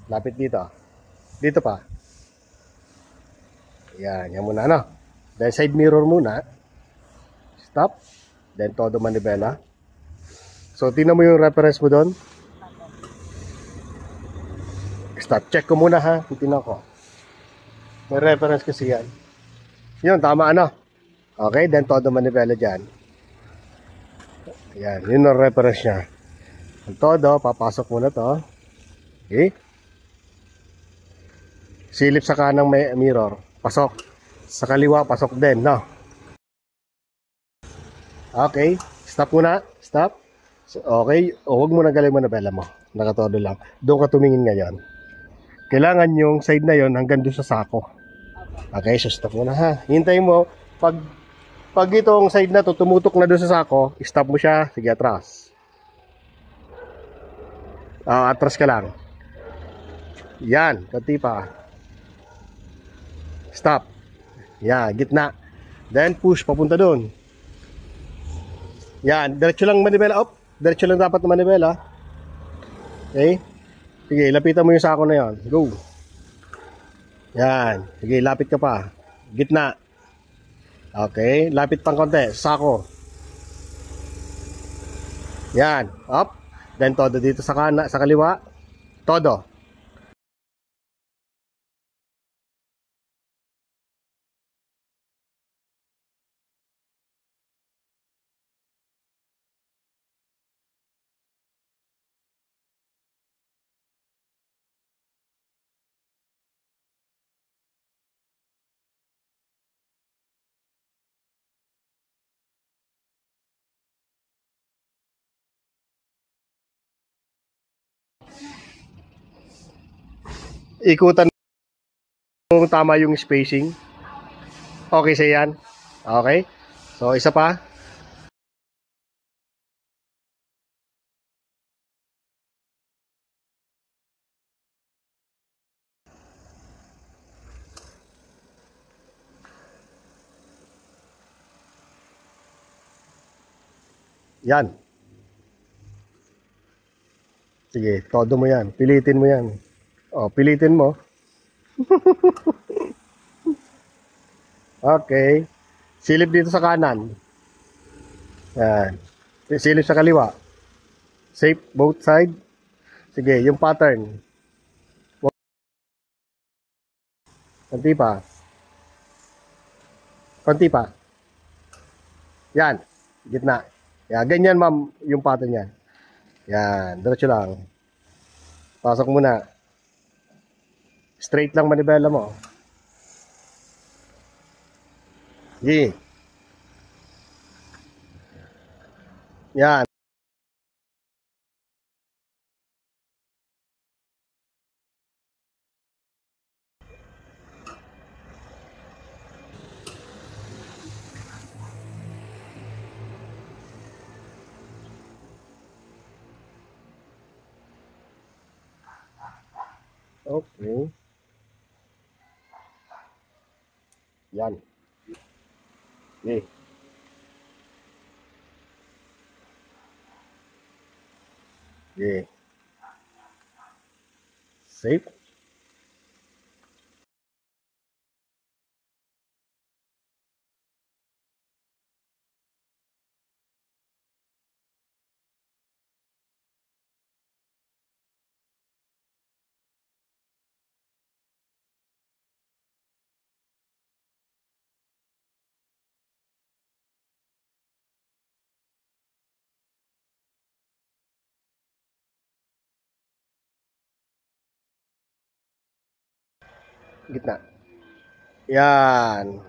Lapit dito. Dito pa. Yan muna, ano? Then side mirror muna. Stop. Then todo manibela. So, tingnan mo yung reference mo doon. Stop. Check ko muna ha. Tingnan ko. May reference kasi yan. Yun, tama ano? Okay, then todo manibela dyan. Yan, yun ang reference niya. Ang todo, papasok muna to. Okay. Silip sa kanang may mirror. Pasok. Sa kaliwa, pasok din, no? Okay. Stop muna. Stop. So, okay. O, huwag mo nang galing manibela mo. Nakatodo lang. Doon ka tumingin ngayon. Kailangan yung side na yon hanggang doon sa sako. Okay, so stop muna ha. Hintayin mo. Pag itong side na to tumutok na doon sa sako, stop mo siya. Sige, atras. Atras ka lang. Yan, konti pa. Stop. Yan, gitna. Then push, papunta doon. Yan, diretso lang manibela. Up. Diretso lang dapat na manibela. Okay. Sige, lapitan mo yung sako na yon. Go. Yan. Sige, lapit ka pa. Gitna. Okay, lapit pang konti. Sako. Yan. Up. Then todo dito sa sa kaliwa. Todo. Ikutan mo tama yung spacing. Okay sa yan. Okay. So, isa pa. Yan. Sige, todo mo yan. Pilitin mo yan. Pilitin mo. Okay. Silip dito sa kanan. Yan. Silip sa kaliwa. Safe both side. Sige, yung pattern. Konti pa. Konti pa. Yan. Gitna. Yan. Ganyan, ma'am, yung pattern niya. Yan. Diretso lang. Pasok muna. Straight lang manibela mo. Sige. Yan. Okay. Yan. Okay. Okay. Safe. Gitna. Yan.